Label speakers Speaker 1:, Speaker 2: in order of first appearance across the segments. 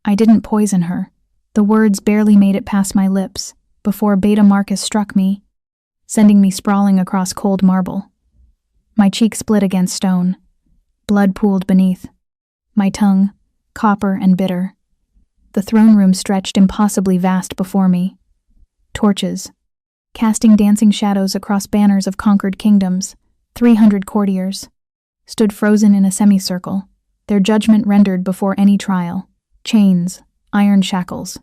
Speaker 1: I didn't poison her. The words barely made it past my lips before Beta Marcus struck me, sending me sprawling across cold marble. My cheek split against stone. Blood pooled beneath. My tongue, copper and bitter. The throne room stretched impossibly vast before me. Torches, casting dancing shadows across banners of conquered kingdoms, 300 courtiers, stood frozen in a semicircle, their judgment rendered before any trial. Chains, iron shackles,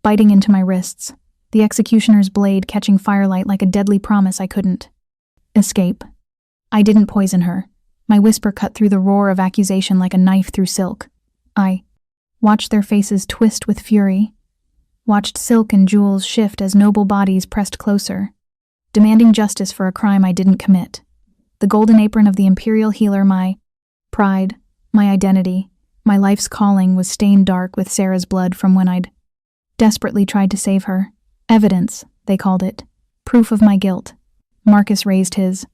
Speaker 1: biting into my wrists, the executioner's blade catching firelight like a deadly promise I couldn't escape. I didn't poison her. My whisper cut through the roar of accusation like a knife through silk. I watched their faces twist with fury, watched silk and jewels shift as noble bodies pressed closer, demanding justice for a crime I didn't commit. The golden apron of the imperial healer, my pride, my identity, my life's calling, was stained dark with Sarah's blood from when I'd desperately tried to save her. Evidence, they called it. Proof of my guilt. Marcus raised his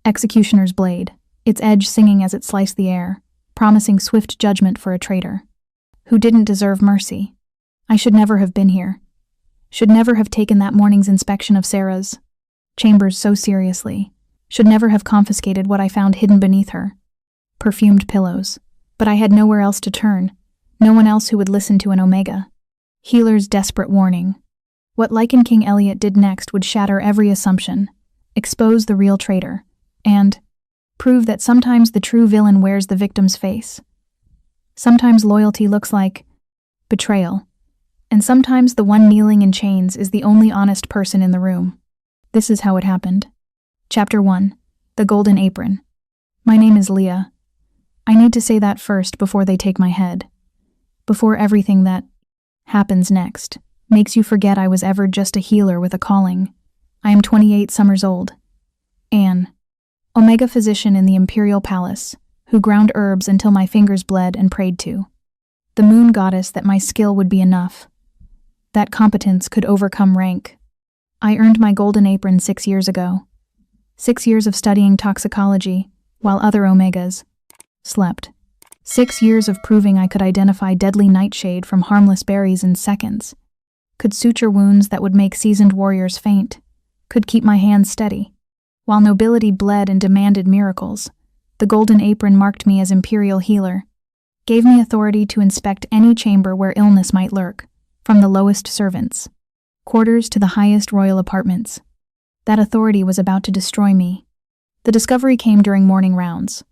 Speaker 1: executioner's blade, its edge singing as it sliced the air, promising swift judgment for a traitor who didn't deserve mercy. I should never have been here. Should never have taken that morning's inspection of Sarah's chambers so seriously. Should never have confiscated what I found hidden beneath her. Perfumed pillows. But I had nowhere else to turn. No one else who would listen to an Omega healer's desperate warning. What Lycan King Elliot did next would shatter every assumption, expose the real traitor, and prove that sometimes the true villain wears the victim's face. Sometimes loyalty looks like betrayal, and sometimes the one kneeling in chains is the only honest person in the room. This is how it happened. Chapter 1. The Golden Apron. My name is Leah. I need to say that first before they take my head. Before everything that happens next makes you forget I was ever just a healer with a calling. I am 28 summers old. Anne. Omega physician in the Imperial Palace, who ground herbs until my fingers bled and prayed to the moon goddess that my skill would be enough, that competence could overcome rank. I earned my golden apron 6 years ago. 6 years of studying toxicology, while other Omegas slept. 6 years of proving I could identify deadly nightshade from harmless berries in seconds, could suture wounds that would make seasoned warriors faint, could keep my hands steady. While nobility bled and demanded miracles, the golden apron marked me as imperial healer, gave me authority to inspect any chamber where illness might lurk, from the lowest servants' quarters to the highest royal apartments. That authority was about to destroy me. The discovery came during morning rounds.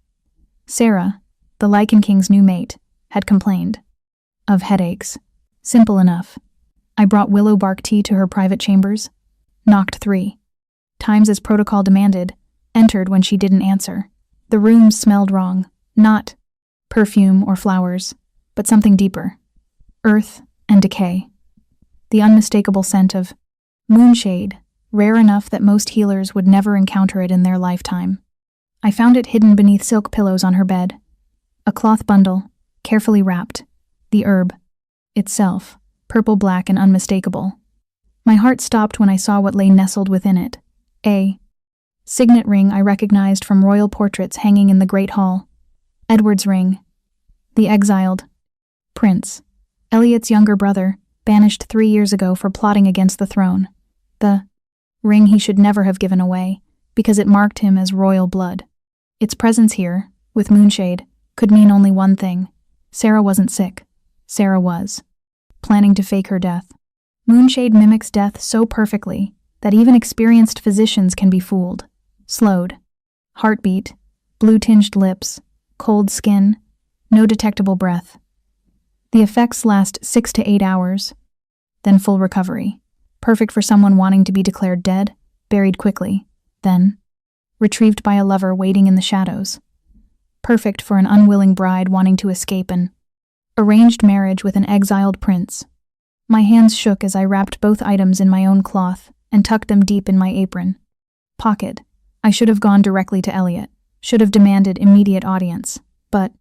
Speaker 1: Sarah, the Lycan King's new mate, had complained of headaches. Simple enough. I brought willow bark tea to her private chambers, knocked 3 times as protocol demanded, entered when she didn't answer. The rooms smelled wrong, not perfume or flowers, but something deeper. Earth and decay. The unmistakable scent of moonshade, rare enough that most healers would never encounter it in their lifetime. I found it hidden beneath silk pillows on her bed. A cloth bundle, carefully wrapped. The herb itself, purple-black and unmistakable. My heart stopped when I saw what lay nestled within it. A signet ring I recognized from royal portraits hanging in the Great Hall. Edward's ring. The exiled prince, Elliot's younger brother, banished 3 years ago for plotting against the throne. The ring he should never have given away, because it marked him as royal blood. Its presence here, with Moonshade, could mean only one thing. Sarah wasn't sick. Sarah was planning to fake her death. Moonshade mimics death so perfectly that even experienced physicians can be fooled. Slowed. Heartbeat, blue-tinged lips, cold skin, no detectable breath. The effects last 6 to 8 hours, then full recovery. Perfect for someone wanting to be declared dead, buried quickly, then retrieved by a lover waiting in the shadows. Perfect for an unwilling bride wanting to escape an arranged marriage with an exiled prince. My hands shook as I wrapped both items in my own cloth and tucked them deep in my apron. Pocket. I should have gone directly to Elliot, should have demanded immediate audience, but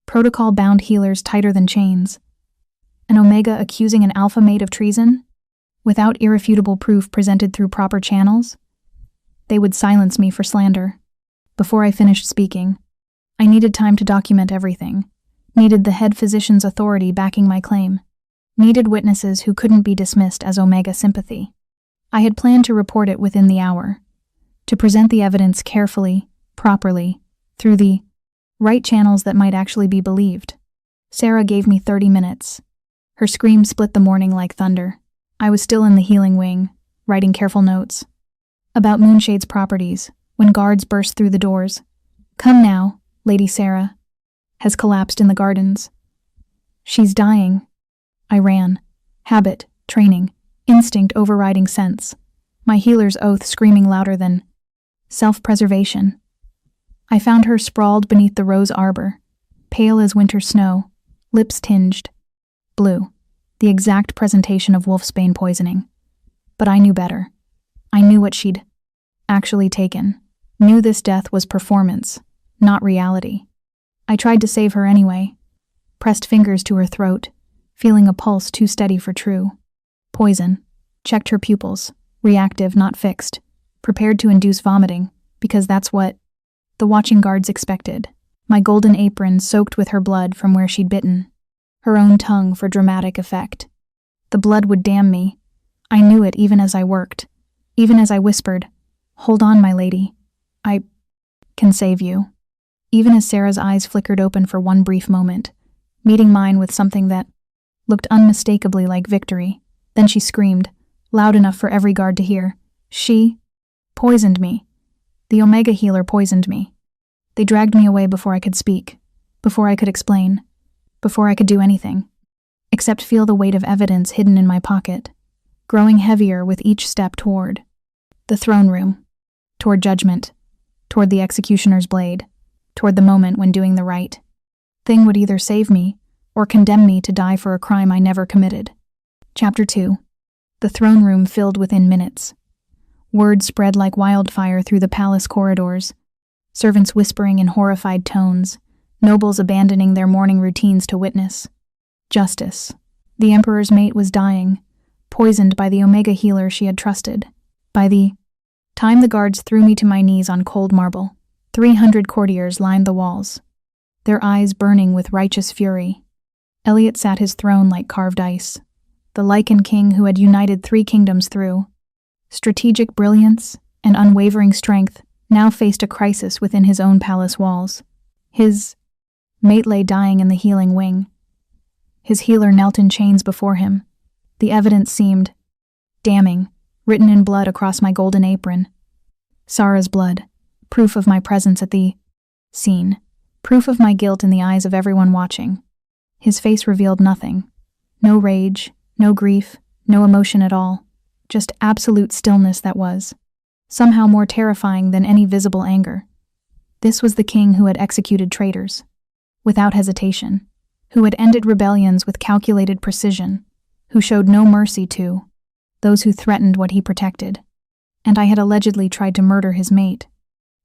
Speaker 1: protocol bound healers tighter than chains. An Omega accusing an alpha mate of treason? Without irrefutable proof presented through proper channels? They would silence me for slander. Before I finished speaking, I needed time to document everything, Needed the head physician's authority backing my claim. Needed witnesses who couldn't be dismissed as Omega sympathy. I had planned to report it within the hour. To present the evidence carefully, properly, through the right channels that might actually be believed. Sarah gave me 30 minutes. Her scream split the morning like thunder. I was still in the healing wing, writing careful notes about Moonshade's properties, when guards burst through the doors. "Come now, Lady Sarah has collapsed in the gardens. She's dying." I ran. Habit, training, instinct overriding sense. My healer's oath screaming louder than self-preservation. I found her sprawled beneath the rose arbor, pale as winter snow, lips tinged blue, the exact presentation of wolfsbane poisoning. But I knew better. I knew what she'd actually taken. Knew this death was performance, not reality. I tried to save her anyway. Pressed fingers to her throat, feeling a pulse too steady for true. Poison. Checked her pupils, reactive, not fixed. Prepared to induce vomiting, because that's what the watching guards expected. My golden apron soaked with her blood from where she'd bitten. Her own tongue for dramatic effect. The blood would damn me. I knew it even as I worked. Even as I whispered, "Hold on, my lady. I can save you." Even as Sarah's eyes flickered open for one brief moment, meeting mine with something that looked unmistakably like victory. Then she screamed, loud enough for every guard to hear. "She poisoned me. The Omega healer poisoned me." They dragged me away before I could speak, before I could explain, before I could do anything, except feel the weight of evidence hidden in my pocket, growing heavier with each step toward the throne room, toward judgment, toward the executioner's blade, toward the moment when doing the right thing would either save me or condemn me to die for a crime I never committed. Chapter 2. The throne room filled within minutes. Word spread like wildfire through the palace corridors, servants whispering in horrified tones, nobles abandoning their morning routines to witness justice. The Emperor's mate was dying, poisoned by the Omega healer she had trusted. By the time the guards threw me to my knees on cold marble, 300 courtiers lined the walls, their eyes burning with righteous fury. Elliot sat his throne like carved ice, the Lycan king who had united 3 kingdoms through strategic brilliance and unwavering strength, now faced a crisis within his own palace walls. His mate lay dying in the healing wing. His healer knelt in chains before him. The evidence seemed damning, written in blood across my golden apron. Sarah's blood, proof of my presence at the scene, proof of my guilt in the eyes of everyone watching. His face revealed nothing. No rage, no grief, no emotion at all. Just absolute stillness that was somehow more terrifying than any visible anger. This was the king who had executed traitors, without hesitation, who had ended rebellions with calculated precision, who showed no mercy to those who threatened what he protected. And I had allegedly tried to murder his mate.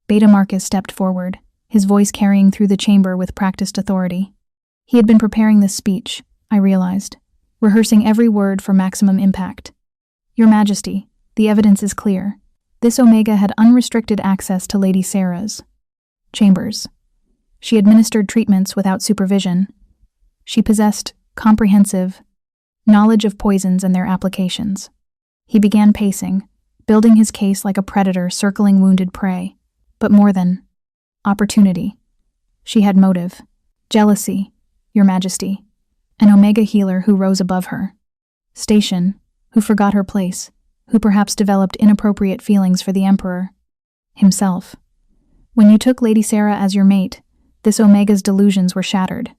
Speaker 1: Beta Marcus stepped forward, his voice carrying through the chamber with practiced authority. He had been preparing this speech, I realized, rehearsing every word for maximum impact. "Your Majesty, the evidence is clear. This Omega had unrestricted access to Lady Sarah's chambers. She administered treatments without supervision. She possessed comprehensive knowledge of poisons and their applications." He began pacing, building his case like a predator circling wounded prey. But more than opportunity. She had motive, jealousy, Your Majesty, an Omega healer who rose above her. Station, who forgot her place, who perhaps developed inappropriate feelings for the Emperor himself. When you took Lady Sarah as your mate, this Omega's delusions were shattered.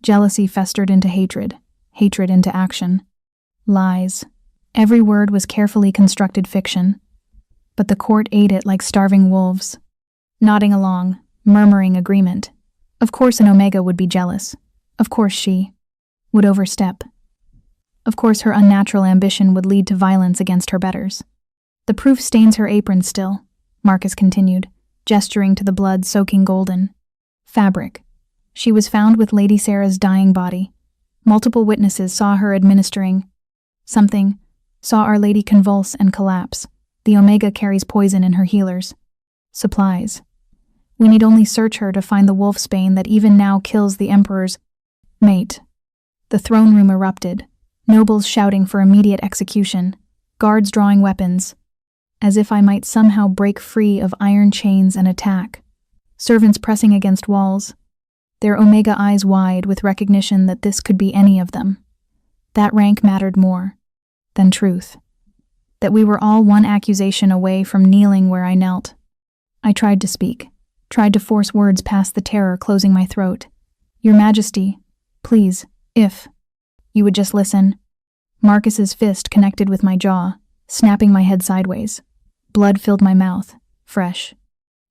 Speaker 1: Jealousy festered into hatred, hatred into action. Lies. Every word was carefully constructed fiction. But the court ate it like starving wolves, nodding along, murmuring agreement. Of course an Omega would be jealous. Of course she would overstep. Of course her unnatural ambition would lead to violence against her betters. "The proof stains her apron still," Marcus continued, gesturing to the blood-soaking golden fabric. "She was found with Lady Sarah's dying body. Multiple witnesses saw her administering something, saw Our Lady convulse and collapse. The Omega carries poison in her healers' supplies. We need only search her to find the wolfsbane that even now kills the Emperor's Mate. The throne room erupted, nobles shouting for immediate execution, guards drawing weapons, as if I might somehow break free of iron chains and attack. Servants pressing against walls, their omega eyes wide with recognition that this could be any of them. That rank mattered more than truth. That we were all one accusation away from kneeling where I knelt. I tried to speak, tried to force words past the terror closing my throat. Your Majesty, please, if you would just listen. Marcus's fist connected with my jaw, snapping my head sideways. Blood filled my mouth, fresh.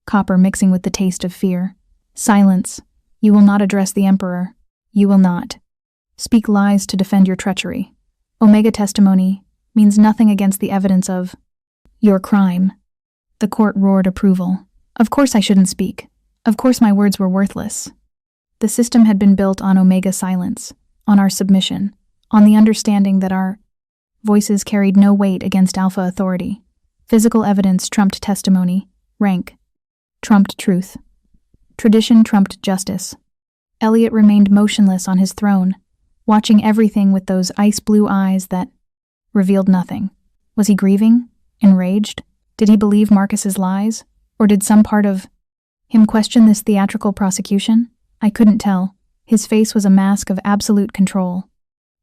Speaker 1: Copper mixing with the taste of fear. Silence. You will not address the Emperor. You will not speak lies to defend your treachery. Omega testimony means nothing against the evidence of your crime. The court roared approval. Of course I shouldn't speak. Of course my words were worthless. The system had been built on Omega silence, on our submission, on the understanding that our voices carried no weight against Alpha authority. Physical evidence trumped testimony, rank trumped truth. Tradition trumped justice. Elliot remained motionless on his throne, watching everything with those ice-blue eyes that revealed nothing. Was he grieving? Enraged? Did he believe Marcus's lies? Or did some part of him question this theatrical prosecution? I couldn't tell. His face was a mask of absolute control.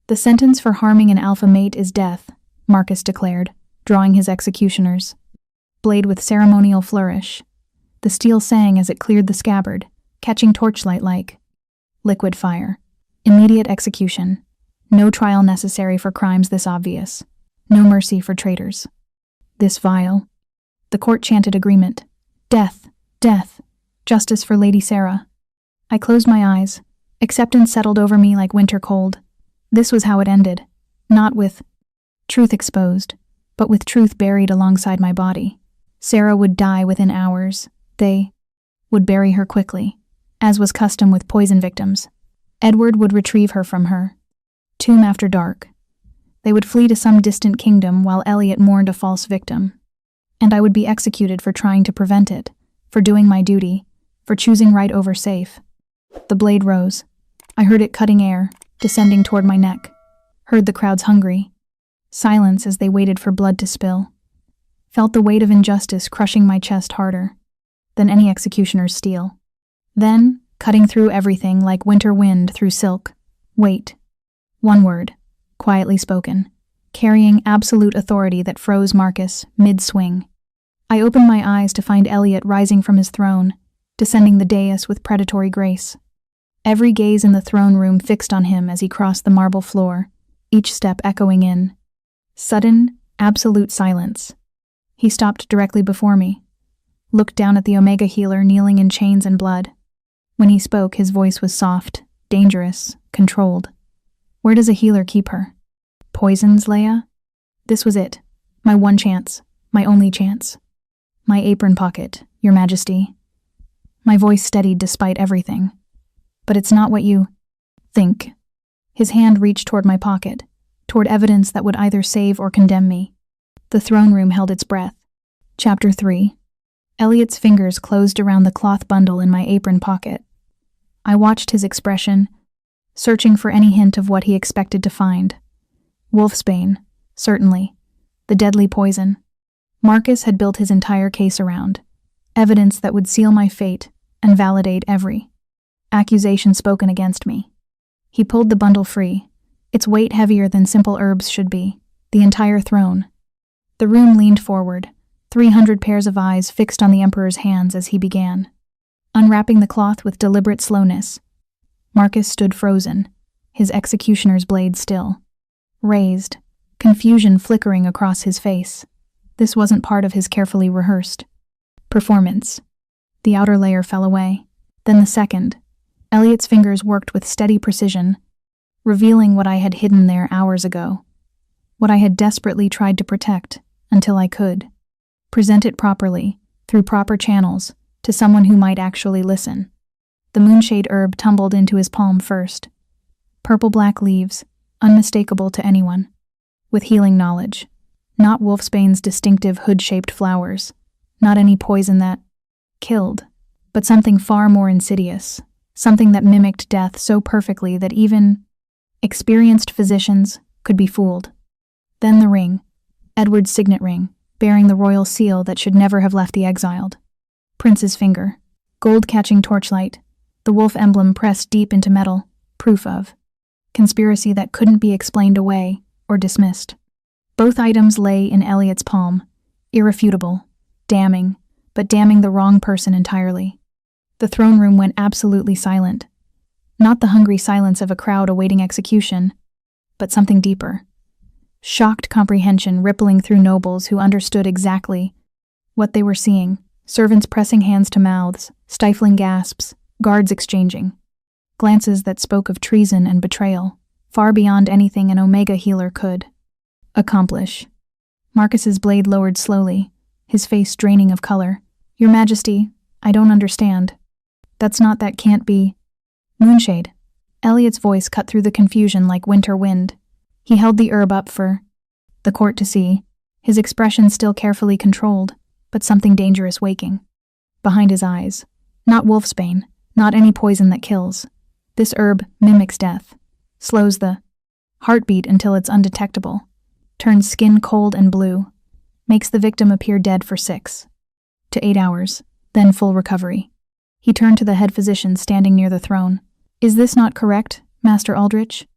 Speaker 1: The sentence for harming an alpha mate is death, Marcus declared, drawing his executioner's blade with ceremonial flourish. The steel sang as it cleared the scabbard, catching torchlight like liquid fire. Immediate execution. No trial necessary for crimes this obvious. No mercy for traitors. This vile. The court chanted agreement. Death, death, justice for Lady Sarah. I closed my eyes. Acceptance settled over me like winter cold. This was how it ended. Not with truth exposed, but with truth buried alongside my body. Sarah would die within hours. They would bury her quickly, as was custom with poison victims. Edward would retrieve her from her tomb after dark. They would flee to some distant kingdom while Elliot mourned a false victim. And I would be executed for trying to prevent it, for doing my duty, for choosing right over safe. The blade rose. I heard it cutting air, descending toward my neck. Heard the crowd's hungry silence as they waited for blood to spill. Felt the weight of injustice crushing my chest harder than any executioner's steel. Then, cutting through everything like winter wind through silk, wait. One word, quietly spoken, carrying absolute authority that froze Marcus mid-swing. I opened my eyes to find Elliot rising from his throne, descending the dais with predatory grace. Every gaze in the throne room fixed on him as he crossed the marble floor, each step echoing in sudden, absolute silence. He stopped directly before me, looked down at the Omega healer kneeling in chains and blood. When he spoke, his voice was soft, dangerous, controlled. Where does a healer keep her? Poisons, Leia? This was it. My one chance. My only chance. My apron pocket, Your Majesty. My voice steadied despite everything. But it's not what you think. His hand reached toward my pocket, toward evidence that would either save or condemn me. The throne room held its breath. Chapter 3. Elliot's fingers closed around the cloth bundle in my apron pocket. I watched his expression, searching for any hint of what he expected to find. Wolfsbane, certainly. The deadly poison. Marcus had built his entire case around. Evidence that would seal my fate and validate every accusation spoken against me. He pulled the bundle free, its weight heavier than simple herbs should be, the entire throne. The room leaned forward, 300 pairs of eyes fixed on the Emperor's hands as he began. Unwrapping the cloth with deliberate slowness, Marcus stood frozen, his executioner's blade still. Raised, confusion flickering across his face. This wasn't part of his carefully rehearsed performance. The outer layer fell away. Then the second. Elliot's fingers worked with steady precision, revealing what I had hidden there hours ago. What I had desperately tried to protect, until I could. Present it properly, through proper channels, to someone who might actually listen. The moonshade herb tumbled into his palm first. Purple-black leaves, unmistakable to anyone. With healing knowledge. Not Wolfsbane's distinctive hood-shaped flowers. Not any poison that killed, but something far more insidious. something that mimicked death so perfectly that even experienced physicians could be fooled. Then the ring, Edward's signet ring, bearing the royal seal that should never have left the exiled. Prince's finger, gold-catching torchlight, the wolf emblem pressed deep into metal, proof of conspiracy that couldn't be explained away or dismissed. Both items lay in Elliot's palm, irrefutable, damning, but damning the wrong person entirely. The throne room went absolutely silent. Not the hungry silence of a crowd awaiting execution, but something deeper. Shocked comprehension rippling through nobles who understood exactly what they were seeing, servants pressing hands to mouths, stifling gasps, guards exchanging glances that spoke of treason and betrayal, far beyond anything an Omega healer could accomplish. Marcus's blade lowered slowly, his face draining of color. "Your Majesty, I don't understand. That can't be." "Moonshade." Elliot's voice cut through the confusion like winter wind. He held the herb up for the court to see, his expression still carefully controlled, but something dangerous waking behind his eyes. Not wolfsbane, not any poison that kills. This herb mimics death, slows the heartbeat until it's undetectable, turns skin cold and blue, makes the victim appear dead for 6 to 8 hours, then full recovery. He turned to the head physician standing near the throne. "Is this not correct, Master Aldrich?"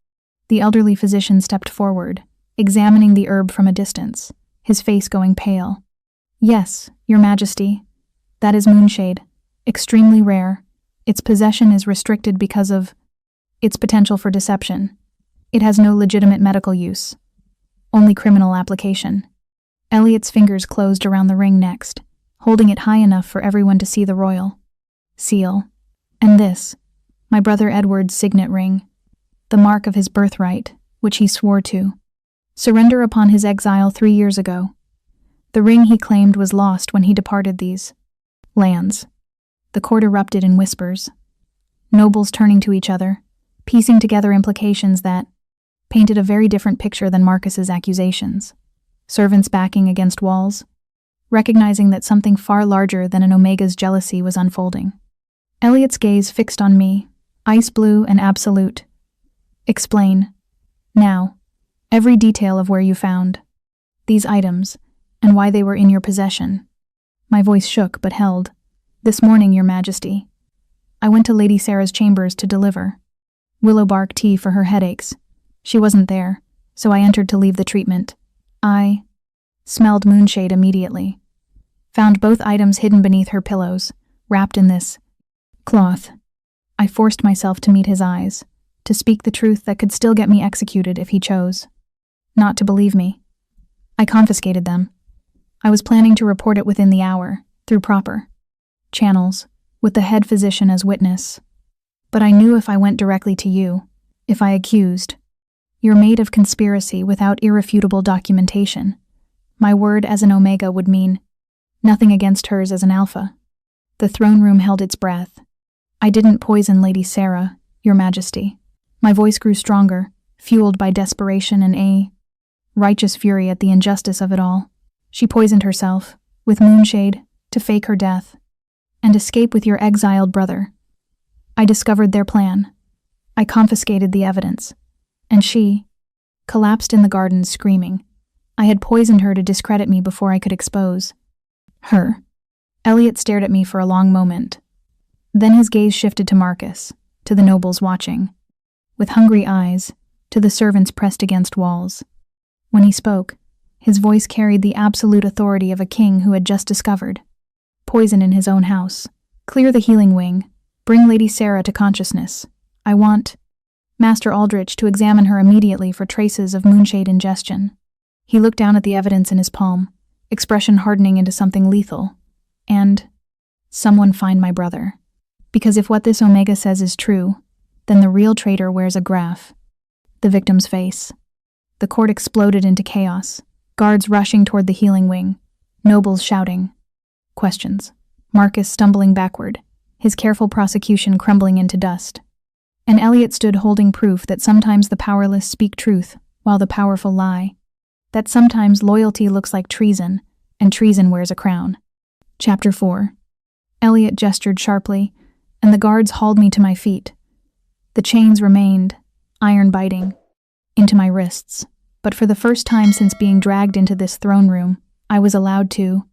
Speaker 1: The elderly physician stepped forward, examining the herb from a distance, his face going pale. "Yes, Your Majesty. That is moonshade. Extremely rare. Its possession is restricted because of its potential for deception. It has no legitimate medical use, only criminal application." Elliot's fingers closed around the ring next, holding it high enough for everyone to see the royal seal. "And this, my brother Edward's signet ring, the mark of his birthright, which he swore to surrender upon his exile 3 years ago. The ring he claimed was lost when he departed these lands." The court erupted in whispers, nobles turning to each other, piecing together implications that painted a very different picture than Marcus's accusations. Servants backing against walls, recognizing that something far larger than an Omega's jealousy was unfolding. Elliot's gaze fixed on me, ice blue and absolute. "Explain, now, every detail of where you found these items and why they were in your possession." My voice shook but held. "This morning, Your Majesty, I went to Lady Sarah's chambers to deliver willow bark tea for her headaches. She wasn't there, so I entered to leave the treatment. I smelled moonshade immediately. Found both items hidden beneath her pillows, wrapped in this cloth. I forced myself to meet his eyes, to speak the truth that could still get me executed if he chose. Not to believe me. I confiscated them. I was planning to report it within the hour, through proper channels, with the head physician as witness. But I knew if I went directly to you, if I accused, you're made of conspiracy without irrefutable documentation. My word as an Omega would mean nothing against hers as an Alpha. The throne room held its breath. "I didn't poison Lady Sarah, Your Majesty." My voice grew stronger, fueled by desperation and a righteous fury at the injustice of it all. "She poisoned herself, with moonshade, to fake her death, and escape with your exiled brother. I discovered their plan. I confiscated the evidence. And she collapsed in the garden screaming. I had poisoned her to discredit me before I could expose her." Elliot stared at me for a long moment. Then his gaze shifted to Marcus, to the nobles watching, with hungry eyes, to the servants pressed against walls. When he spoke, his voice carried the absolute authority of a king who had just discovered poison in his own house. "Clear the healing wing. Bring Lady Sarah to consciousness. I want Master Aldrich to examine her immediately for traces of moonshade ingestion." He looked down at the evidence in his palm, expression hardening into something lethal. "And someone find my brother. Because if what this Omega says is true, then the real traitor wears a graph." The victim's face. The court exploded into chaos, guards rushing toward the healing wing, nobles shouting questions, Marcus stumbling backward, his careful prosecution crumbling into dust. And Elliot stood holding proof that sometimes the powerless speak truth while the powerful lie, that sometimes loyalty looks like treason, and treason wears a crown. Chapter 4. Elliot gestured sharply, and the guards hauled me to my feet. The chains remained, iron biting, into my wrists, but for the first time since being dragged into this throne room, I was allowed to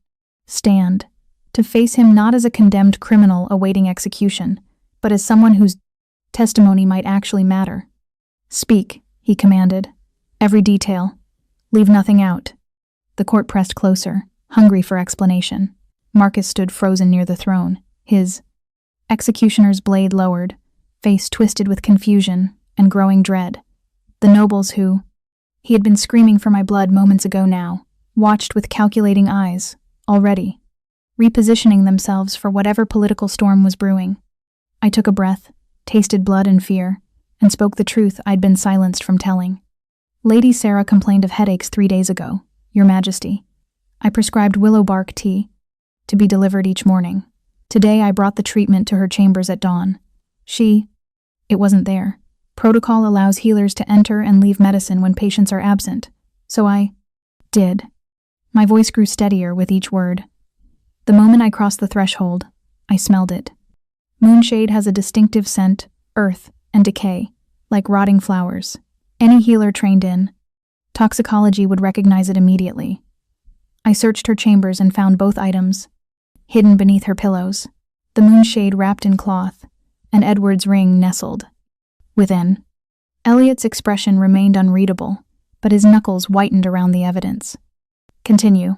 Speaker 1: stand, to face him not as a condemned criminal awaiting execution, but as someone whose testimony might actually matter. "Speak," he commanded. "Every detail. Leave nothing out." The court pressed closer, hungry for explanation. Marcus stood frozen near the throne, his executioner's blade lowered, face twisted with confusion and growing dread. The nobles who he had been screaming for my blood moments ago now watched with calculating eyes, already, repositioning themselves for whatever political storm was brewing. I took a breath, tasted blood and fear, and spoke the truth I'd been silenced from telling. "Lady Sarah complained of headaches 3 days ago, Your Majesty. I prescribed willow bark tea to be delivered each morning. Today I brought the treatment to her chambers at dawn. It wasn't there. Protocol allows healers to enter and leave medicine when patients are absent, so I did." My voice grew steadier with each word. The moment I crossed the threshold, I smelled it. Moonshade has a distinctive scent, earth, and decay, like rotting flowers. Any healer trained in toxicology would recognize it immediately. I searched her chambers and found both items, hidden beneath her pillows, the moonshade wrapped in cloth, and Edward's ring nestled within. Elliot's expression remained unreadable, but his knuckles whitened around the evidence. "Continue."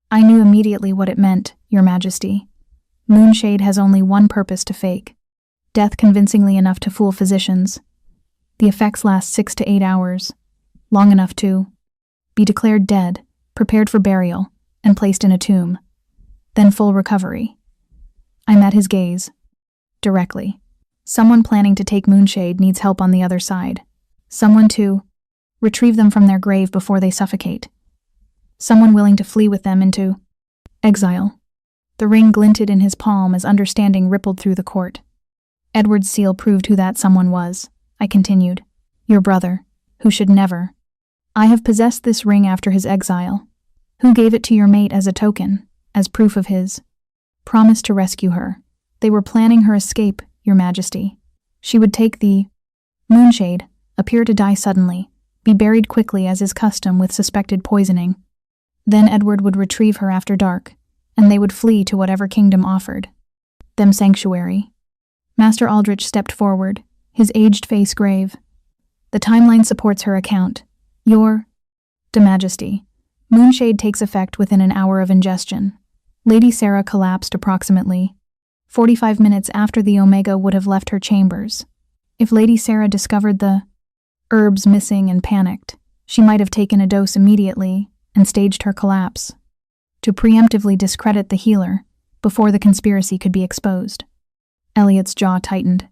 Speaker 1: "I knew immediately what it meant, Your Majesty. Moonshade has only one purpose to fake: death convincingly enough to fool physicians. The effects last 6 to 8 hours, long enough to be declared dead, prepared for burial, and placed in a tomb. Then full recovery." I met his gaze. Directly. Someone planning to take Moonshade needs help on the other side. Someone to retrieve them from their grave before they suffocate. Someone willing to flee with them into exile. The ring glinted in his palm as understanding rippled through the court. Edward's seal proved who that someone was. I continued. "Your brother, who should never. I have possessed this ring after his exile. Who gave it to your mate as a token, as proof of his promise to rescue her? They were planning her escape, Your Majesty. She would take the moonshade, appear to die suddenly, be buried quickly as is custom with suspected poisoning. Then Edward would retrieve her after dark, and they would flee to whatever kingdom offered them sanctuary." Master Aldrich stepped forward, his aged face grave. "The timeline supports her account. Your Majesty, Moonshade takes effect within an hour of ingestion. Lady Sarah collapsed approximately 45 minutes after the Omega would have left her chambers. If Lady Sarah discovered the herbs missing and panicked, she might have taken a dose immediately and staged her collapse to preemptively discredit the healer before the conspiracy could be exposed." Elliot's jaw tightened.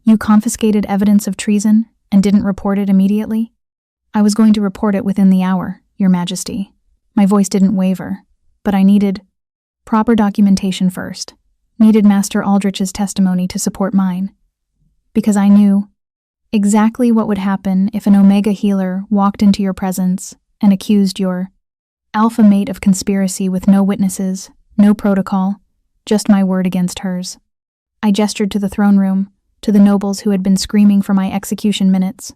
Speaker 1: "You confiscated evidence of treason and didn't report it immediately?" "I was going to report it within the hour, Your Majesty." My voice didn't waver, but I needed proper documentation first. Needed Master Aldrich's testimony to support mine. Because I knew exactly what would happen if an Omega healer walked into your presence and accused your alpha mate of conspiracy with no witnesses, no protocol, just my word against hers. I gestured to the throne room, to the nobles who had been screaming for my execution minutes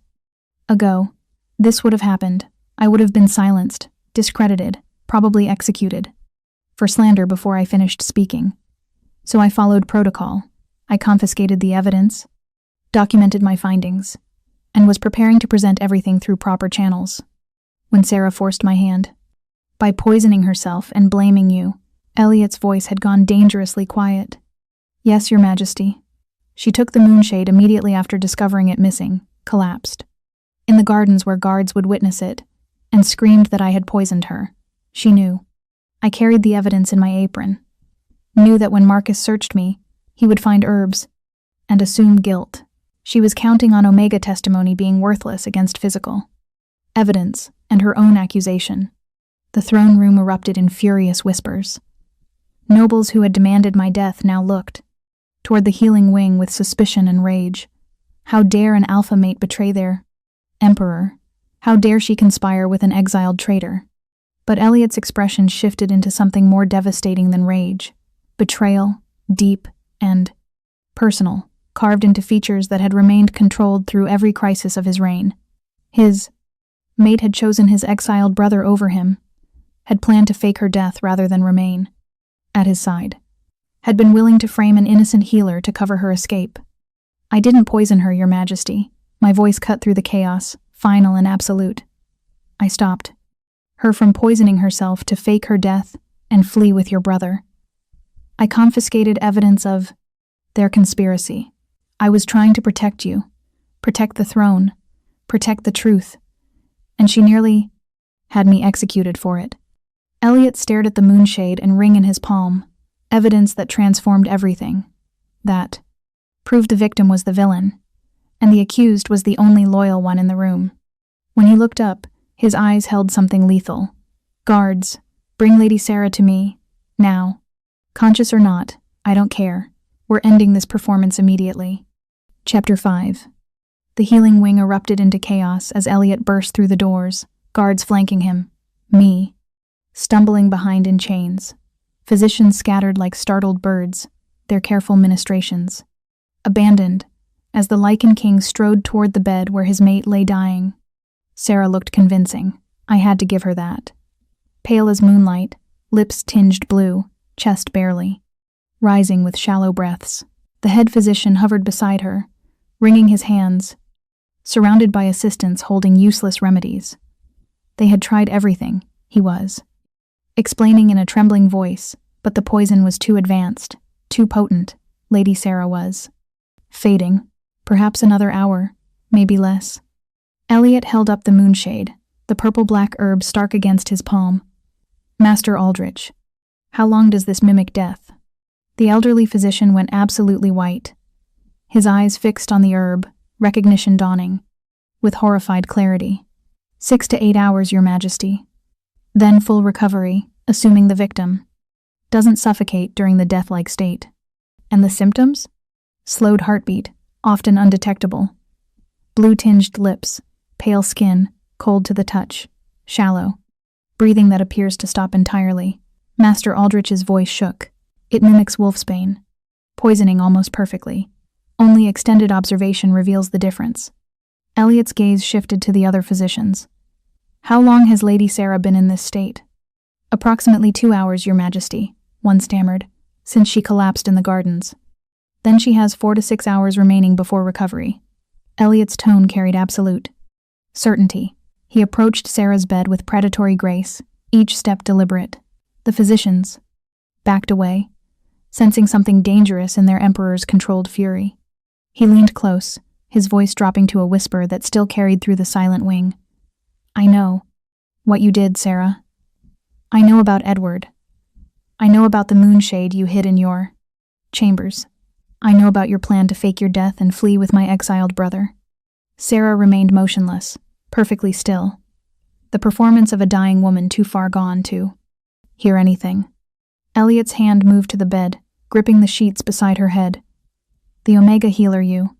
Speaker 1: ago. This would have happened. I would have been silenced, discredited, probably executed for slander before I finished speaking. So I followed protocol. I confiscated the evidence, documented my findings, and was preparing to present everything through proper channels when Sarah forced my hand. "By poisoning herself and blaming you." Elliot's voice had gone dangerously quiet. "Yes, Your Majesty. She took the moonshade immediately after discovering it missing, collapsed in the gardens where guards would witness it, and screamed that I had poisoned her. She knew. I carried the evidence in my apron. Knew that when Marcus searched me, he would find herbs and assume guilt. She was counting on Omega testimony being worthless against physical evidence and her own accusation. The throne room erupted in furious whispers. Nobles who had demanded my death now looked toward the healing wing with suspicion and rage. How dare an alpha mate betray their emperor? How dare she conspire with an exiled traitor? But Elliot's expression shifted into something more devastating than rage. Betrayal, deep and personal, carved into features that had remained controlled through every crisis of his reign. His mate had chosen his exiled brother over him, had planned to fake her death rather than remain at his side, had been willing to frame an innocent healer to cover her escape. "I didn't poison her, Your Majesty." My voice cut through the chaos, final and absolute. I stopped her from poisoning herself to fake her death and flee with your brother. I confiscated evidence of their conspiracy. I was trying to protect you, protect the throne, protect the truth, and she nearly had me executed for it. Elliot stared at the moonshade and ring in his palm, evidence that transformed everything. That proved the victim was the villain, and the accused was the only loyal one in the room. When he looked up, his eyes held something lethal. "Guards, bring Lady Sarah to me, now. Conscious or not, I don't care. We're ending this performance immediately." Chapter 5. The healing wing erupted into chaos as Elliot burst through the doors, guards flanking him, me stumbling behind in chains, physicians scattered like startled birds, their careful ministrations. Abandoned, as the Lycan king strode toward the bed where his mate lay dying. Sarah looked convincing. I had to give her that. Pale as moonlight, lips tinged blue, chest barely rising with shallow breaths. The head physician hovered beside her, wringing his hands, surrounded by assistants holding useless remedies. They had tried everything, he was explaining in a trembling voice, but the poison was too advanced, too potent. Lady Sarah was fading. Perhaps another hour, maybe less. Elliot held up the moonshade, the purple-black herb stark against his palm. "Master Aldrich, how long does this mimic death?" The elderly physician went absolutely white, his eyes fixed on the herb, recognition dawning, with horrified clarity. 6 to 8 hours, Your Majesty. Then full recovery, assuming the victim doesn't suffocate during the death-like state. And the symptoms? Slowed heartbeat, often undetectable. Blue-tinged lips, pale skin, cold to the touch, shallow. Breathing that appears to stop entirely. Master Aldrich's voice shook. "It mimics wolfsbane, poisoning almost perfectly. Only extended observation reveals the difference." Elliot's gaze shifted to the other physicians. "How long has Lady Sarah been in this state?" "Approximately 2 hours, Your Majesty," one stammered, "since she collapsed in the gardens. Then she has 4 to 6 hours remaining before recovery." Elliot's tone carried absolute certainty. He approached Sarah's bed with predatory grace, each step deliberate. The physicians backed away, sensing something dangerous in their emperor's controlled fury. He leaned close, his voice dropping to a whisper that still carried through the silent wing. "I know what you did, Sarah. I know about Edward. I know about the moonshade you hid in your chambers. I know about your plan to fake your death and flee with my exiled brother." Sarah remained motionless, perfectly still. The performance of a dying woman too far gone to hear anything. Elliot's hand moved to the bed, gripping the sheets beside her head. "The Omega healer you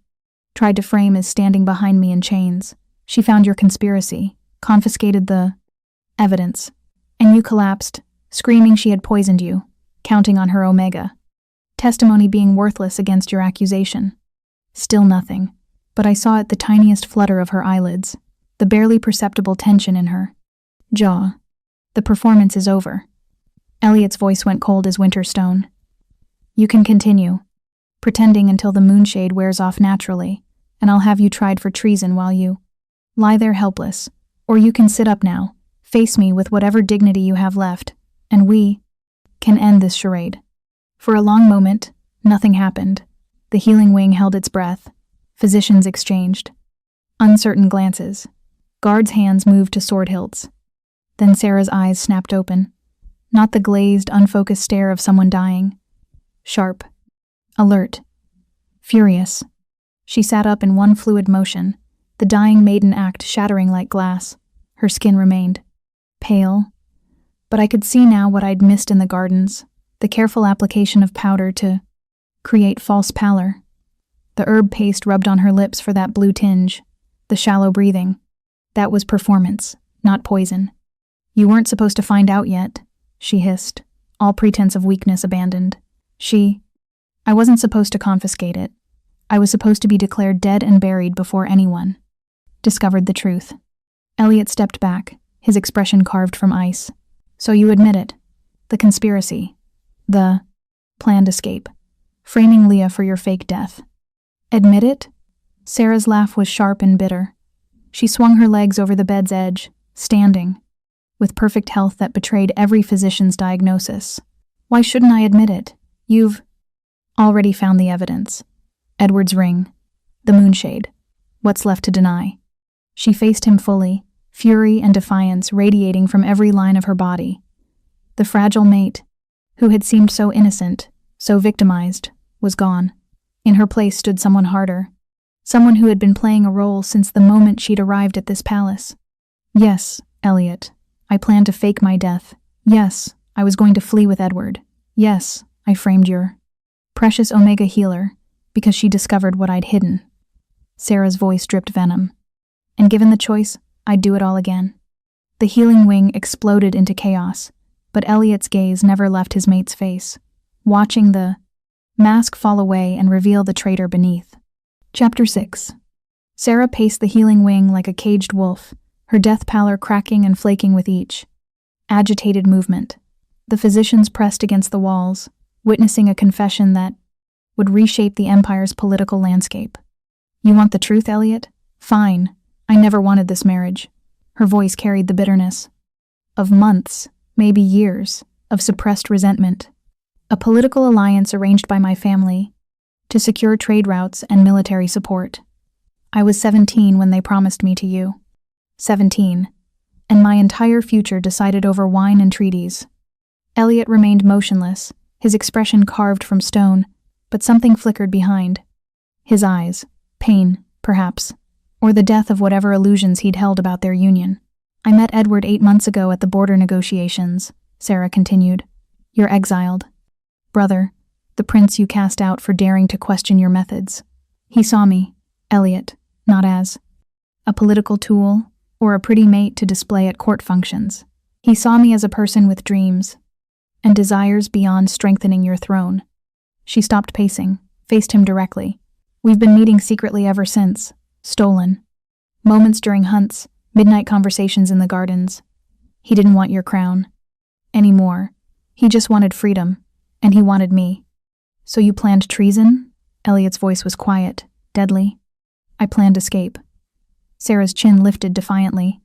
Speaker 1: tried to frame is standing behind me in chains. She found your conspiracy, confiscated the evidence, and you collapsed, screaming she had poisoned you, counting on her Omega. Testimony being worthless against your accusation. Still nothing, but I saw at the tiniest flutter of her eyelids, the barely perceptible tension in her jaw. The performance is over." Elliot's voice went cold as winter stone. "You can continue, pretending until the moonshade wears off naturally, and I'll have you tried for treason while you lie there helpless. Or you can sit up now, face me with whatever dignity you have left, and we can end this charade." For a long moment, nothing happened. The healing wing held its breath. Physicians exchanged uncertain glances. Guards' hands moved to sword hilts. Then Sarah's eyes snapped open. Not the glazed, unfocused stare of someone dying. Sharp, alert, furious. She sat up in one fluid motion, the dying maiden act shattering like glass. Her skin remained pale, but I could see now what I'd missed in the gardens, the careful application of powder to create false pallor. The herb paste rubbed on her lips for that blue tinge, the shallow breathing. That was performance, not poison. "You weren't supposed to find out yet," she hissed, all pretense of weakness abandoned. She I wasn't supposed to confiscate it. I was supposed to be declared dead and buried before anyone discovered the truth. Elliot stepped back, his expression carved from ice. So you admit it. The conspiracy. The planned escape. Framing Leah for your fake death. Admit it? Sarah's laugh was sharp and bitter. She swung her legs over the bed's edge, standing, with perfect health that betrayed every physician's diagnosis. Why shouldn't I admit it? You've already found the evidence. Edward's ring. The moonshade. What's left to deny? She faced him fully, fury and defiance radiating from every line of her body. The fragile mate, who had seemed so innocent, so victimized, was gone. In her place stood someone harder. Someone who had been playing a role since the moment she'd arrived at this palace. Yes, Elliot, I planned to fake my death. Yes, I was going to flee with Edward. Yes, I framed your precious Omega healer, because she discovered what I'd hidden. Sarah's voice dripped venom. And given the choice, I'd do it all again. The healing wing exploded into chaos, but Elliot's gaze never left his mate's face, watching the mask fall away and reveal the traitor beneath. Chapter 6. Sarah paced the healing wing like a caged wolf, her death pallor cracking and flaking with each agitated movement. The physicians pressed against the walls, witnessing a confession that would reshape the Empire's political landscape. You want the truth, Elliot? Fine. I never wanted this marriage. Her voice carried the bitterness of months, maybe years, of suppressed resentment. A political alliance arranged by my family to secure trade routes and military support. I was 17 when they promised me to you. 17. And my entire future decided over wine and treaties. Elliot remained motionless, his expression carved from stone, but something flickered behind. His eyes. Pain, perhaps. Or the death of whatever illusions he'd held about their union. I met Edward 8 months ago at the border negotiations, Sarah continued. You're exiled. Brother, the prince you cast out for daring to question your methods. He saw me, Elliot, not as a political tool or a pretty mate to display at court functions. He saw me as a person with dreams and desires beyond strengthening your throne. She stopped pacing, faced him directly. We've been meeting secretly ever since. Stolen. Moments during hunts, midnight conversations in the gardens. He didn't want your crown anymore. He just wanted freedom, and he wanted me. So you planned treason? Elliot's voice was quiet, deadly. I planned escape. Sarah's chin lifted defiantly.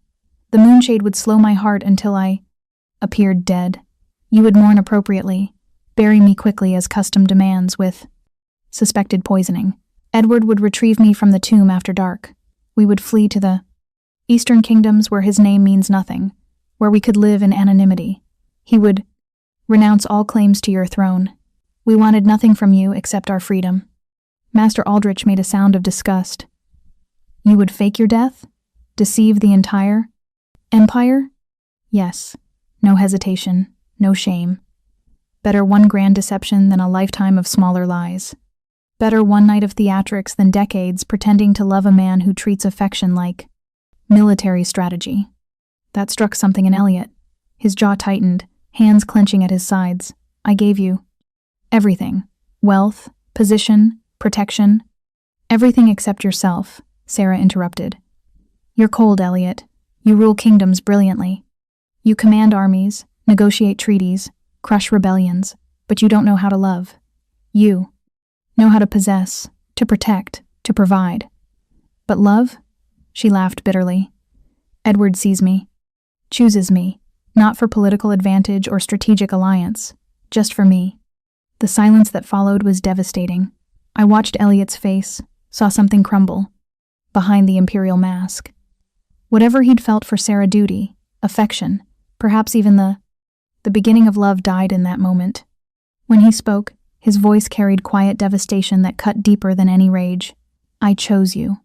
Speaker 1: The moonshade would slow my heart until I appeared dead. You would mourn appropriately, bury me quickly as custom demands with suspected poisoning. Edward would retrieve me from the tomb after dark. We would flee to the eastern kingdoms where his name means nothing, where we could live in anonymity. He would renounce all claims to your throne. We wanted nothing from you except our freedom. Master Aldrich made a sound of disgust. You would fake your death? Deceive the entire empire? Yes. No hesitation, no shame. Better one grand deception than a lifetime of smaller lies. Better one night of theatrics than decades pretending to love a man who treats affection like military strategy. That struck something in Elliot. His jaw tightened, hands clenching at his sides. I gave you everything. Wealth, position, protection. Everything except yourself, Sarah interrupted. You're cold, Elliot. You rule kingdoms brilliantly. You command armies, negotiate treaties, crush rebellions, but you don't know how to love. You know how to possess, to protect, to provide. But love? She laughed bitterly. Edward sees me, chooses me, not for political advantage or strategic alliance, just for me. The silence that followed was devastating. I watched Elliot's face, saw something crumble, behind the imperial mask. Whatever he'd felt for Sarah, duty, affection, perhaps even the beginning of love died in that moment. When he spoke, his voice carried quiet devastation that cut deeper than any rage. I chose you.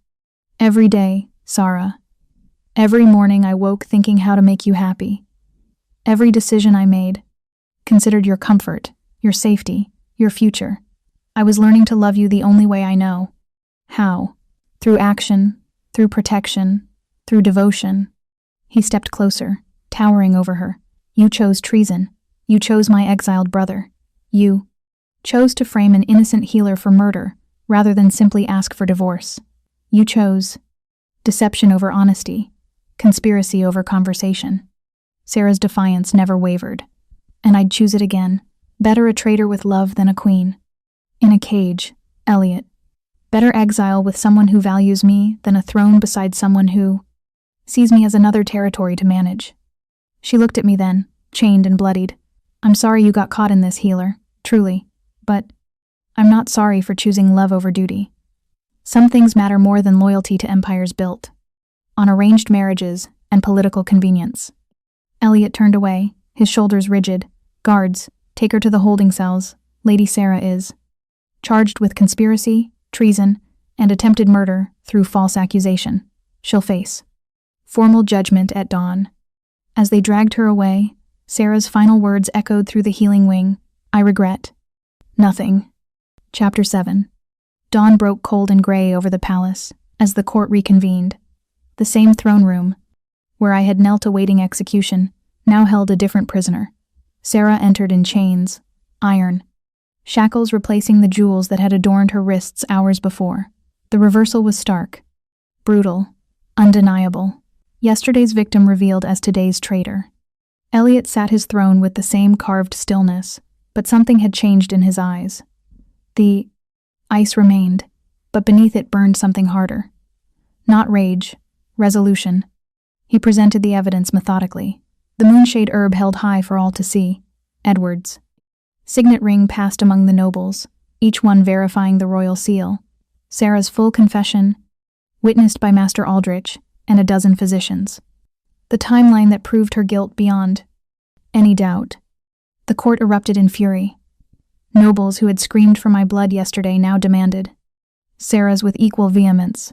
Speaker 1: Every day, Sarah. Every morning I woke thinking how to make you happy. Every decision I made considered your comfort, your safety, your future. I was learning to love you the only way I know. How? Through action, through protection, through devotion. He stepped closer, towering over her. You chose treason. You chose my exiled brother. You chose to frame an innocent healer for murder rather than simply ask for divorce. You chose deception over honesty, conspiracy over conversation. Sarah's defiance never wavered. And I'd choose it again. Better a traitor with love than a queen. In a cage, Elliot. Better exile with someone who values me than a throne beside someone who sees me as another territory to manage. She looked at me then, chained and bloodied. I'm sorry you got caught in this, healer, truly. But I'm not sorry for choosing love over duty. Some things matter more than loyalty to empires built on arranged marriages and political convenience. Elliot turned away, his shoulders rigid. Guards, take her to the holding cells. Lady Sarah is charged with conspiracy, treason, and attempted murder through false accusation. She'll face formal judgment at dawn. As they dragged her away, Sarah's final words echoed through the healing wing. I regret nothing. Chapter 7. Dawn broke cold and gray over the palace as the court reconvened. The same throne room, where I had knelt awaiting execution, now held a different prisoner. Sarah entered in chains, iron, shackles replacing the jewels that had adorned her wrists hours before. The reversal was stark, brutal, undeniable. Yesterday's victim revealed as today's traitor. Elliot sat his throne with the same carved stillness, but something had changed in his eyes. The ice remained, but beneath it burned something harder. Not rage, resolution. He presented the evidence methodically. The moonshade herb held high for all to see. Edward's signet ring passed among the nobles, each one verifying the royal seal. Sarah's full confession, witnessed by Master Aldrich and a dozen physicians. The timeline that proved her guilt beyond any doubt. The court erupted in fury. Nobles who had screamed for my blood yesterday now demanded Sarah's with equal vehemence.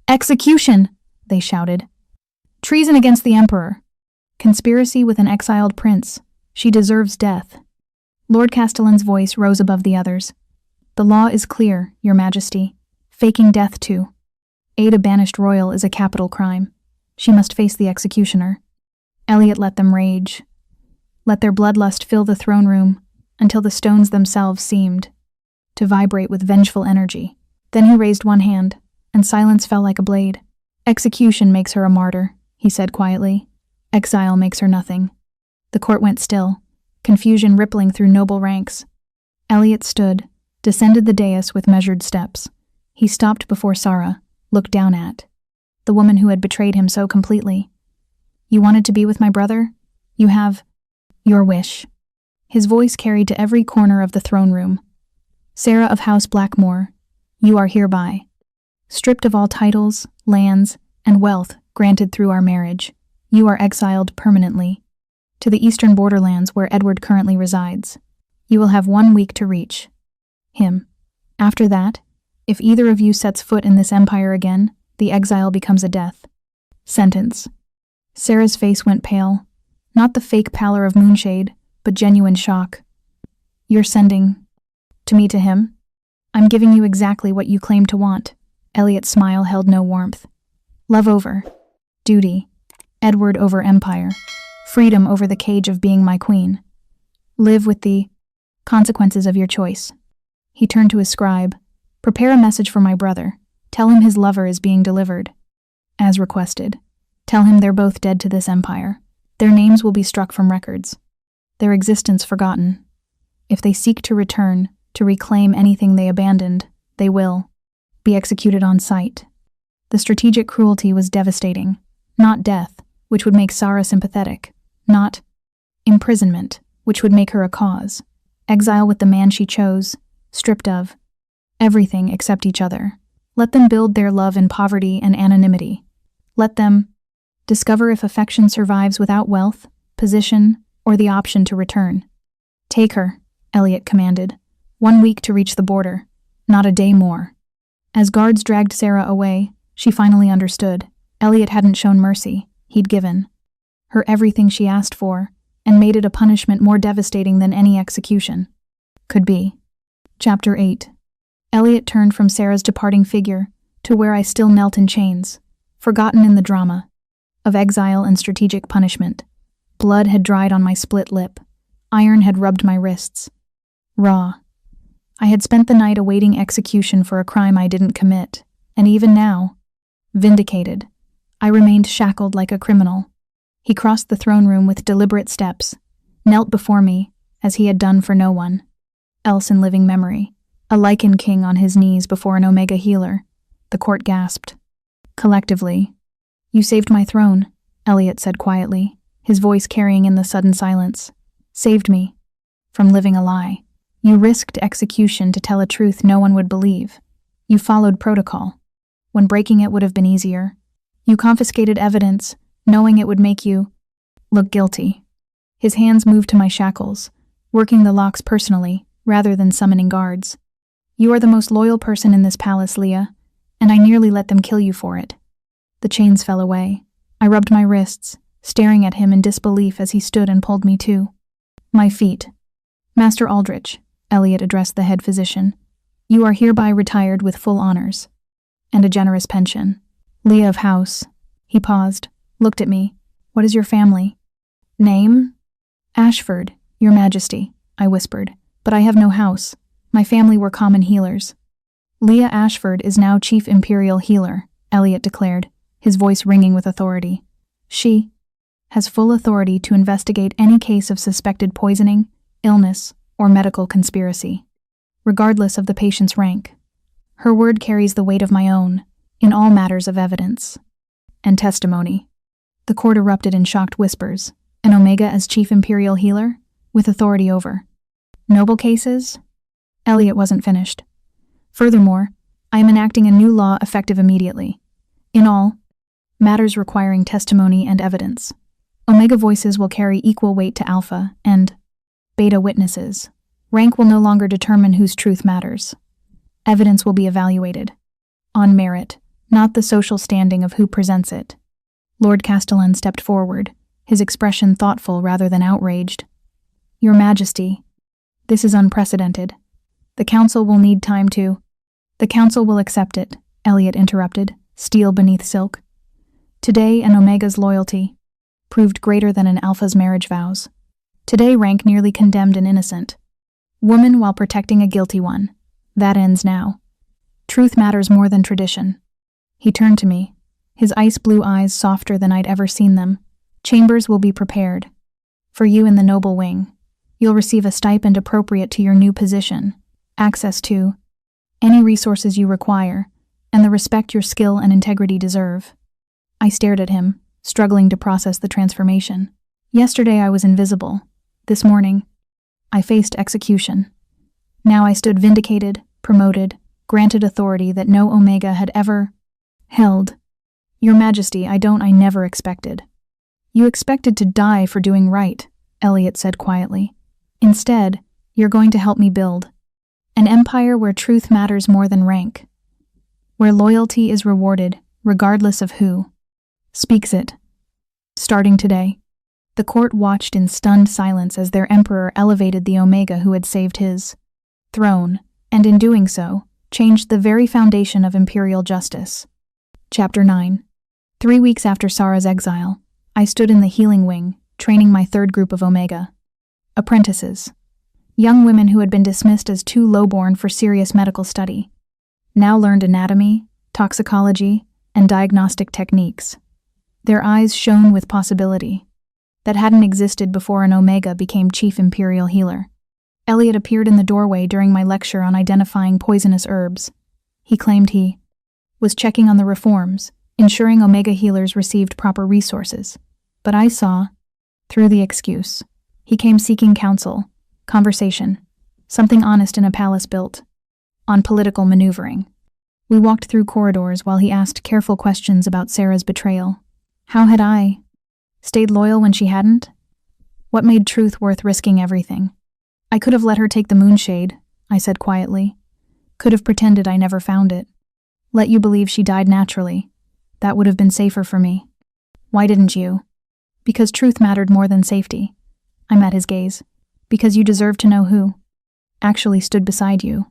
Speaker 1: Execution, they shouted. Treason against the emperor. Conspiracy with an exiled prince. She deserves death. Lord Castellan's voice rose above the others. The law is clear, Your Majesty. Faking death to aid a banished royal is a capital crime. She must face the executioner. Elliot let them rage. Let their bloodlust fill the throne room until the stones themselves seemed to vibrate with vengeful energy. Then he raised one hand, and silence fell like a blade. Execution makes her a martyr, he said quietly. Exile makes her nothing. The court went still, confusion rippling through noble ranks. Elliot stood, descended the dais with measured steps. He stopped before Sarah, looked down at the woman who had betrayed him so completely. You wanted to be with my brother? You have your wish. His voice carried to every corner of the throne room. Sarah of House Blackmore, you are hereby stripped of all titles, lands, and wealth granted through our marriage. You are exiled permanently to the eastern borderlands where Edward currently resides. You will have 1 week to reach him. After that, if either of you sets foot in this empire again, the exile becomes a death sentence. Sarah's face went pale, not the fake pallor of moonshade, but genuine shock. You're sending me to him? I'm giving you exactly what you claim to want. Elliot's smile held no warmth. Love over duty, Edward over empire, freedom over the cage of being my queen. Live with the consequences of your choice. He turned to his scribe. Prepare a message for my brother. Tell him his lover is being delivered. As requested. Tell him they're both dead to this empire. Their names will be struck from records. Their existence forgotten. If they seek to return, to reclaim anything they abandoned, they will be executed on sight. The strategic cruelty was devastating. Not death, which would make Sarah sympathetic. Not imprisonment, which would make her a cause. Exile with the man she chose, stripped of everything except each other. Let them build their love in poverty and anonymity. Let them discover if affection survives without wealth, position, or the option to return. Take her, Elliot commanded. 1 week to reach the border, not a day more. As guards dragged Sarah away, she finally understood. Elliot hadn't shown mercy, he'd given her everything she asked for, and made it a punishment more devastating than any execution could be. Chapter 8. Elliot turned from Sarah's departing figure to where I still knelt in chains, forgotten in the drama of exile and strategic punishment. Blood had dried on my split lip. Iron had rubbed my wrists. Raw. I had spent the night awaiting execution for a crime I didn't commit, and even now, vindicated, I remained shackled like a criminal. He crossed the throne room with deliberate steps, knelt before me, as he had done for no one else in living memory, a Lycan king on his knees before an Omega healer. The court gasped. Collectively, "You saved my throne," Elliot said quietly, his voice carrying in the sudden silence. "Saved me from living a lie. You risked execution to tell a truth no one would believe. You followed protocol, when breaking it would have been easier. You confiscated evidence, knowing it would make you look guilty." His hands moved to my shackles, working the locks personally, rather than summoning guards. "You are the most loyal person in this palace, Leah, and I nearly let them kill you for it." The chains fell away. I rubbed my wrists, staring at him in disbelief as he stood and pulled me to my feet. "Master Aldrich," Elliot addressed the head physician, "you are hereby retired with full honors and a generous pension. Leah of House." He paused, looked at me. "What is your family name?" "Ashford, Your Majesty," I whispered, "but I have no house. My family were common healers." "Leah Ashford is now Chief Imperial Healer," Elliot declared, his voice ringing with authority. "She has full authority to investigate any case of suspected poisoning, illness, or medical conspiracy, regardless of the patient's rank. Her word carries the weight of my own, in all matters of evidence and testimony." The court erupted in shocked whispers. An Omega as Chief Imperial Healer, with authority over noble cases? Elliot wasn't finished. "Furthermore, I am enacting a new law effective immediately. In all matters requiring testimony and evidence, Omega voices will carry equal weight to Alpha and Beta witnesses. Rank will no longer determine whose truth matters. Evidence will be evaluated on merit, not the social standing of who presents it." Lord Castellan stepped forward, his expression thoughtful rather than outraged. "Your Majesty, this is unprecedented. The Council will need time to—" "The Council will accept it," Elliot interrupted, steel beneath silk. "Today an Omega's loyalty proved greater than an Alpha's marriage vows. Today rank nearly condemned an innocent woman while protecting a guilty one. That ends now. Truth matters more than tradition." He turned to me, his ice-blue eyes softer than I'd ever seen them. "Chambers will be prepared for you in the noble wing. You'll receive a stipend appropriate to your new position, access to any resources you require, and the respect your skill and integrity deserve." I stared at him, struggling to process the transformation. Yesterday I was invisible. This morning, I faced execution. Now I stood vindicated, promoted, granted authority that no Omega had ever held. "Your Majesty, I never expected." "You expected to die for doing right," Elliot said quietly. "Instead, you're going to help me build an empire where truth matters more than rank, where loyalty is rewarded, regardless of who speaks it. Starting today." The court watched in stunned silence as their emperor elevated the Omega who had saved his throne, and in doing so, changed the very foundation of imperial justice. Chapter 9. 3 weeks after Sarah's exile, I stood in the healing wing, training my third group of Omega apprentices. Young women who had been dismissed as too lowborn for serious medical study now learned anatomy, toxicology, and diagnostic techniques. Their eyes shone with possibility that hadn't existed before an Omega became Chief Imperial Healer. Elliot appeared in the doorway during my lecture on identifying poisonous herbs. He claimed he was checking on the reforms, ensuring Omega healers received proper resources. But I saw through the excuse. He came seeking counsel, conversation, something honest in a palace built on political maneuvering. We walked through corridors while he asked careful questions about Sarah's betrayal. How had I stayed loyal when she hadn't? What made truth worth risking everything? "I could have let her take the moonshade," I said quietly. "Could have pretended I never found it. Let you believe she died naturally. That would have been safer for me." "Why didn't you?" "Because truth mattered more than safety." I met his gaze. "Because you deserve to know who actually stood beside you.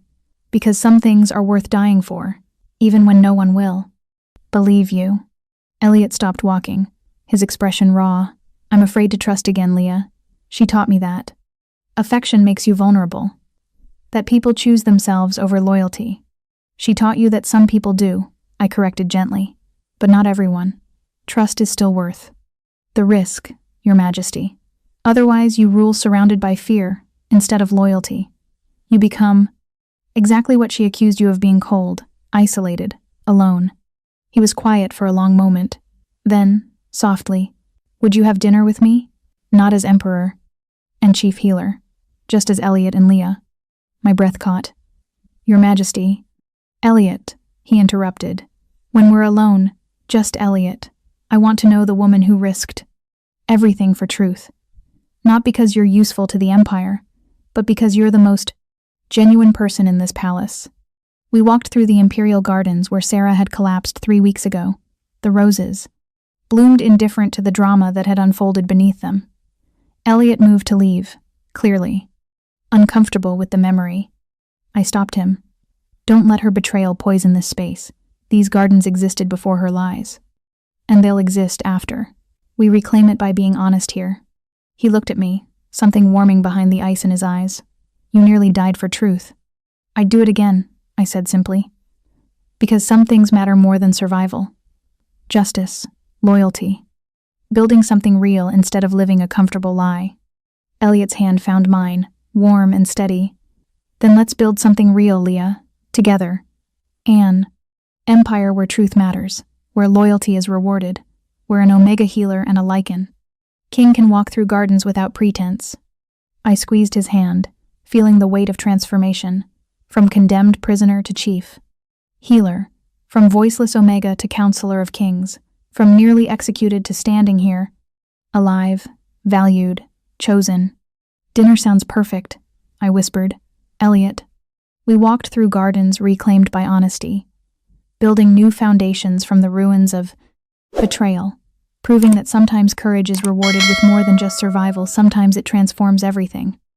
Speaker 1: Because some things are worth dying for, even when no one will believe you." Elliot stopped walking, his expression raw. "I'm afraid to trust again, Leah. She taught me that affection makes you vulnerable. That people choose themselves over loyalty. She taught you that some people do, I corrected gently. But not everyone. Trust is still worth the risk, Your Majesty. Otherwise, you rule surrounded by fear instead of loyalty. You become exactly what she accused you of being: cold, isolated, alone. He was quiet for a long moment. Then, softly, would you have dinner with me? Not as Emperor and Chief Healer, just as Elliot and Leah. My breath caught. Your Majesty. Elliot, he interrupted. When we're alone, just Elliot, I want to know the woman who risked everything for truth. Not because you're useful to the Empire, but because you're the most genuine person in this palace. We walked through the Imperial Gardens where Sarah had collapsed 3 weeks ago. The roses bloomed indifferent to the drama that had unfolded beneath them. Elliot moved to leave, clearly uncomfortable with the memory. I stopped him. Don't let her betrayal poison this space. These gardens existed before her lies. And they'll exist after. We reclaim it by being honest here. He looked at me, something warming behind the ice in his eyes. You nearly died for truth. I'd do it again, I said simply. Because some things matter more than survival. Justice, loyalty, building something real instead of living a comfortable lie. Elliot's hand found mine, warm and steady. Then let's build something real, Leah. Together. An empire where truth matters, where loyalty is rewarded, where an Omega healer and a Lycan king can walk through gardens without pretense. I squeezed his hand, feeling the weight of transformation, from condemned prisoner to chief healer, from voiceless Omega to counselor of kings, from nearly executed to standing here, alive, valued, chosen. Dinner sounds perfect, I whispered. Elliot. We walked through gardens reclaimed by honesty, building new foundations from the ruins of betrayal, proving that sometimes courage is rewarded with more than just survival, sometimes it transforms everything.